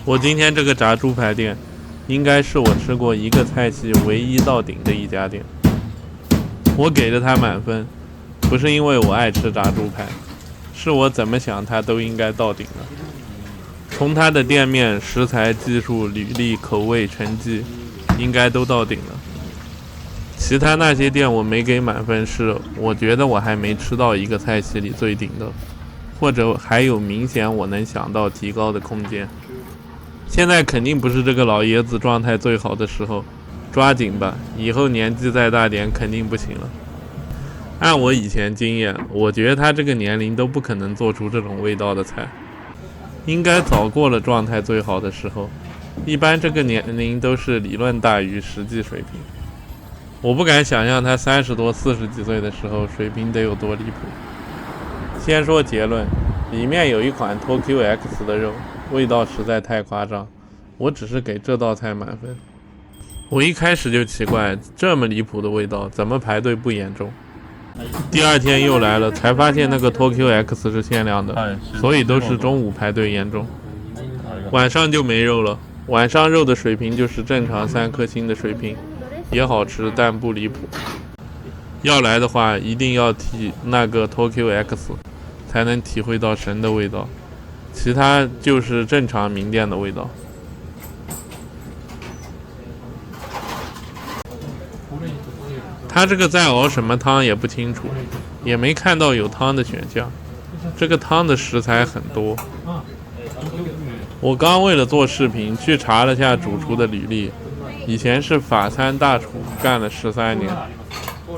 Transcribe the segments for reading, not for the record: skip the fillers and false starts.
我今天这个炸猪排店，应该是我吃过一个菜系唯一到顶的一家店。我给了它满分，不是因为我爱吃炸猪排，是我怎么想它都应该到顶了。从它的店面、食材、技术、履历、口味、成绩，应该都到顶了。其他那些店我没给满分，是我觉得我还没吃到一个菜系里最顶的，或者还有明显我能想到提高的空间。现在肯定不是这个老爷子状态最好的时候，抓紧吧，以后年纪再大点肯定不行了。按我以前经验，我觉得他这个年龄都不可能做出这种味道的菜，应该早过了状态最好的时候。一般这个年龄都是理论大于实际水平。我不敢想象他30多、40几岁的时候水平得有多离谱。先说结论，里面有一款 Tokyo X 的肉，味道实在太夸张，我只是给这道菜满分。我一开始就奇怪，这么离谱的味道怎么排队不严重？第二天又来了，才发现那个 Tokyo X 是限量的，所以都是中午排队严重。晚上就没肉了，晚上肉的水平就是正常3颗星的水平，也好吃但不离谱。要来的话一定要提那个 Tokyo X， 才能体会到神的味道，其他就是正常名店的味道。他这个在熬什么汤也不清楚，也没看到有汤的选项。这个汤的食材很多。我刚为了做视频去查了下主厨的履历，以前是法餐大厨，干了13年，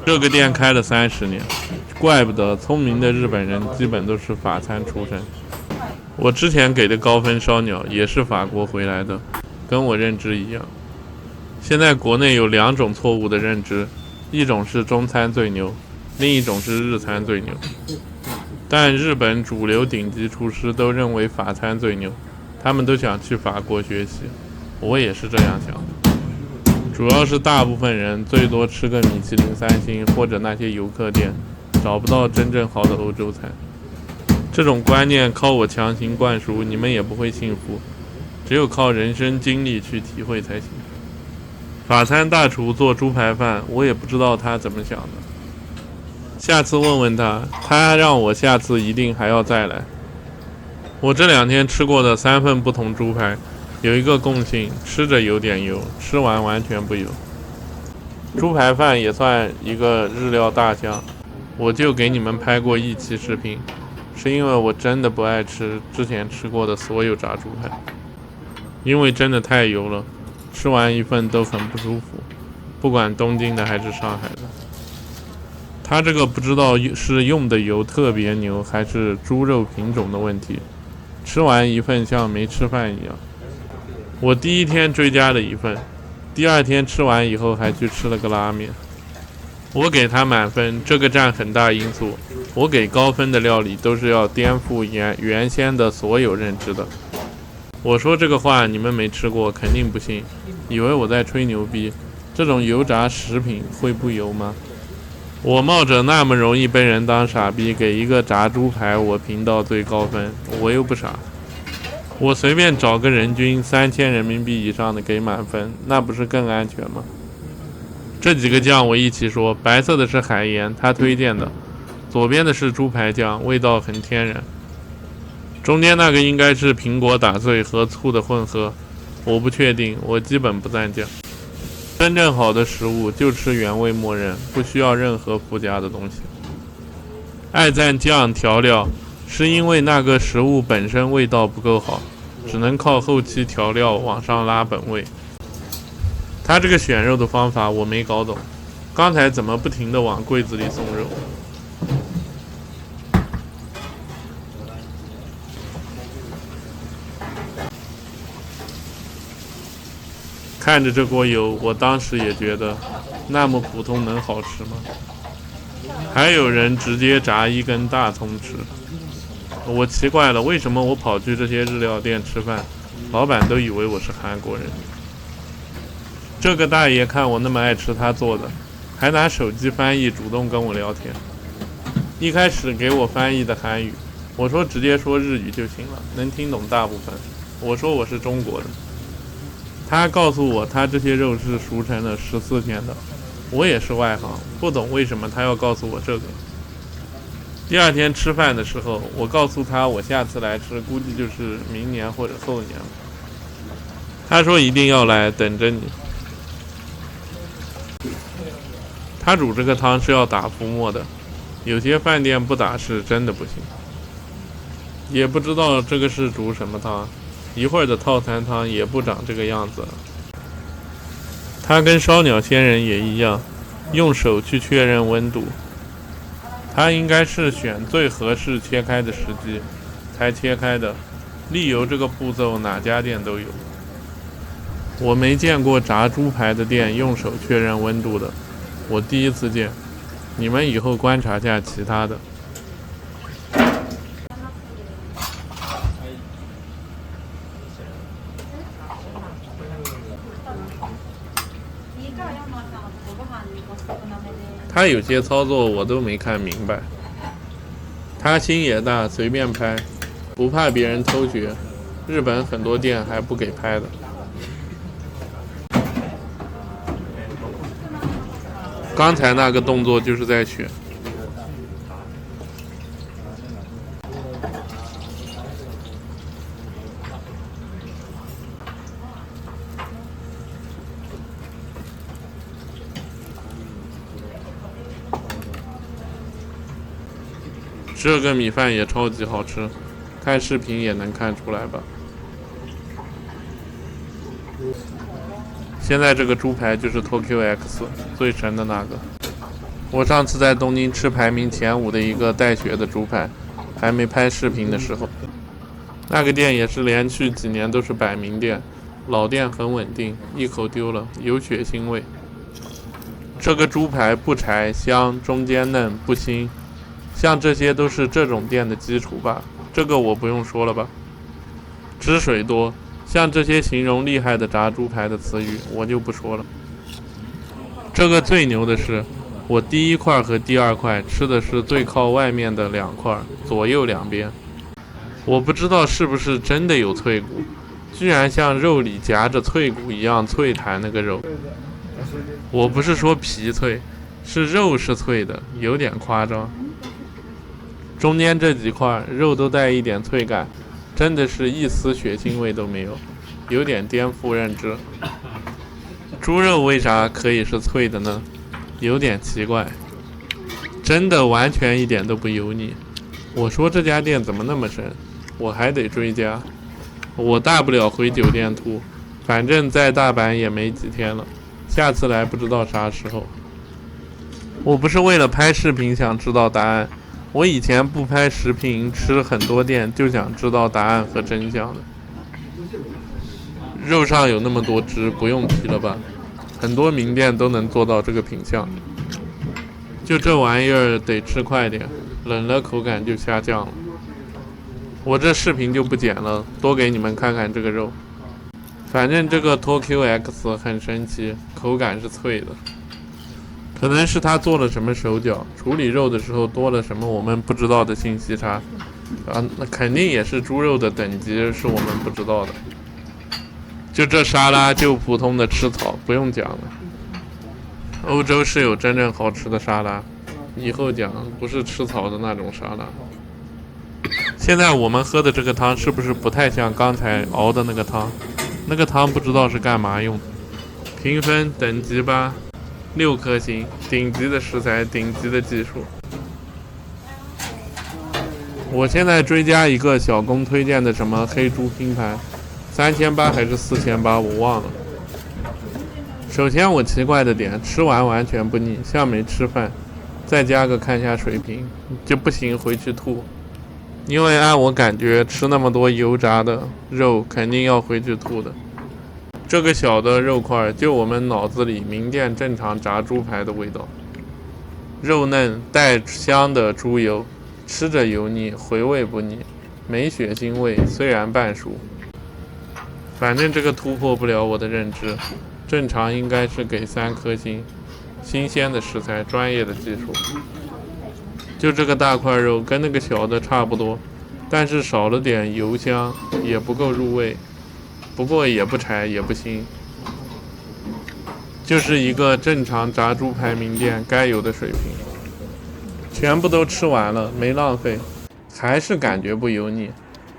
这个店开了30年，怪不得聪明的日本人基本都是法餐出身。我之前给的高分烧鸟也是法国回来的，跟我认知一样。现在国内有2种错误的认知，一种是中餐最牛，另一种是日餐最牛。但日本主流顶级厨师都认为法餐最牛，他们都想去法国学习，我也是这样想的。主要是大部分人最多吃个米其林3星或者那些游客店，找不到真正好的欧洲菜。这种观念靠我强行灌输，你们也不会信服，只有靠人生经历去体会才行。法餐大厨做猪排饭，我也不知道他怎么想的。下次问问他，他让我下次一定还要再来。我这2天吃过的3份不同猪排，有一个共性，吃着有点油，吃完完全不油。猪排饭也算一个日料大项，我就给你们拍过一期视频，是因为我真的不爱吃之前吃过的所有炸猪排，因为真的太油了，吃完一份都很不舒服，不管东京的还是上海的。他这个不知道是用的油特别牛，还是猪肉品种的问题，吃完一份像没吃饭一样。我第一天追加了一份，第2天吃完以后还去吃了个拉面。我给他满分，这个占很大因素。我给高分的料理都是要颠覆原先的所有认知的。我说这个话你们没吃过肯定不信，以为我在吹牛逼。这种油炸食品会不油吗？我冒着那么容易被人当傻逼给一个炸猪排我评到最高分，我又不傻。我随便找个人均3000人民币以上的给满分，那不是更安全吗？这几个酱我一起说，白色的是海盐，他推荐的，左边的是猪排酱，味道很天然，中间那个应该是苹果打碎和醋的混合，我不确定，我基本不蘸酱。真正好的食物就吃原味默认，不需要任何附加的东西。爱蘸酱调料是因为那个食物本身味道不够好，只能靠后期调料往上拉本味。他这个选肉的方法我没搞懂，刚才怎么不停地往柜子里送肉？看着这锅油，我当时也觉得，那么普通能好吃吗？还有人直接炸一根大葱吃。我奇怪了，为什么我跑去这些日料店吃饭，老板都以为我是韩国人？这个大爷看我那么爱吃他做的，还拿手机翻译主动跟我聊天。一开始给我翻译的韩语，我说直接说日语就行了，能听懂大部分。我说我是中国的。他告诉我他这些肉是熟成了14天的。我也是外行，不懂为什么他要告诉我这个。第二天吃饭的时候，我告诉他我下次来吃估计就是明年或者后年了。他说一定要来，等着你。他煮这个汤是要打浮沫的，有些饭店不打是真的不行。也不知道这个是煮什么汤，一会儿的套餐汤也不长这个样子了。它跟烧鸟仙人也一样，用手去确认温度。它应该是选最合适切开的时机才切开的，沥油这个步骤哪家店都有。我没见过炸猪排的店用手确认温度的，我第一次见。你们以后观察下其他的。他有些操作我都没看明白。他心也大，随便拍，不怕别人偷学。日本很多店还不给拍的。刚才那个动作就是在选。这个米饭也超级好吃，看视频也能看出来吧。现在这个猪排就是 Tokyo X 最神的那个。我上次在东京吃排名前5的一个带血的猪排，还没拍视频的时候，那个店也是连续几年都是百名店，老店很稳定，一口丢了，有血腥味。这个猪排不柴香，中间嫩不腥。像这些都是这种店的基础吧，这个我不用说了吧。汁水多，像这些形容厉害的炸猪排的词语我就不说了。这个最牛的是，我第一块和第二块吃的是最靠外面的2块，左右两边。我不知道是不是真的有脆骨，居然像肉里夹着脆骨一样脆弹那个肉。我不是说皮脆，是肉是脆的，有点夸张。中间这几块肉都带一点脆感，真的是一丝血腥味都没有，有点颠覆认知。猪肉为啥可以是脆的呢？有点奇怪，真的完全一点都不油腻。我说这家店怎么那么神，我还得追加。我大不了回酒店吐，反正在大阪也没几天了，下次来不知道啥时候。我不是为了拍视频想知道答案，我以前不拍视频吃很多店就想知道答案和真相的。肉上有那么多汁，不用提了吧？很多名店都能做到这个品相。就这玩意儿得吃快点，冷了口感就下降了。我这视频就不剪了，多给你们看看这个肉。反正这个 Tokyo X 很神奇，口感是脆的。可能是他做了什么手脚，处理肉的时候多了什么我们不知道的信息差。那肯定也是猪肉的等级是我们不知道的。就这沙拉就普通的吃草，不用讲了。欧洲是有真正好吃的沙拉，以后讲，不是吃草的那种沙拉。现在我们喝的这个汤是不是不太像刚才熬的那个汤？那个汤不知道是干嘛用的。评分等级吧，6颗星，顶级的食材，顶级的技术。我现在追加一个小工推荐的什么黑猪拼盘，3800还是4800我忘了。首先我奇怪的点，吃完完全不腻，像没吃饭。再加个看下水平就不行，回去吐。因为按我感觉吃那么多油炸的肉肯定要回去吐的。这个小的肉块就我们脑子里名店正常炸猪排的味道，肉嫩带香的猪油，吃着油腻，回味不腻，没血腥味，虽然半熟。反正这个突破不了我的认知，正常应该是给3颗星。新鲜的食材，专业的技术。就这个大块肉跟那个小的差不多，但是少了点油香，也不够入味。不过也不柴也不腥，就是一个正常炸猪排名店该有的水平。全部都吃完了，没浪费，还是感觉不油腻，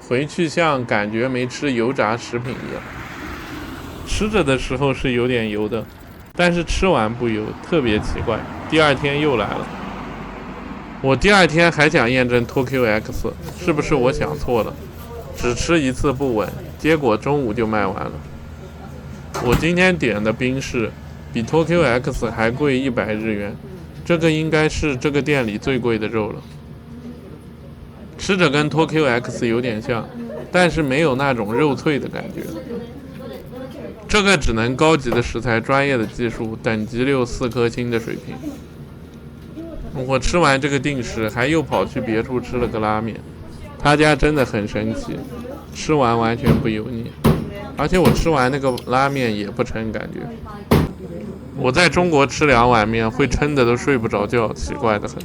回去像感觉没吃油炸食品一样。吃着的时候是有点油的，但是吃完不油，特别奇怪。第二天又来了，我第二天还想验证 TOQX 是不是我想错了，只吃一次不稳，结果中午就卖完了。我今天点的冰室比 TOQX 还贵100日元，这个应该是这个店里最贵的肉了。吃着跟 TOQX 有点像，但是没有那种肉脆的感觉。这个只能高级的食材、专业的技术，等级6、4颗星的水平。我吃完这个定时，还又跑去别处吃了个拉面，他家真的很神奇，吃完完全不油腻，而且我吃完那个拉面也不撑，感觉。我在中国吃2碗面会撑得都睡不着觉，奇怪得很。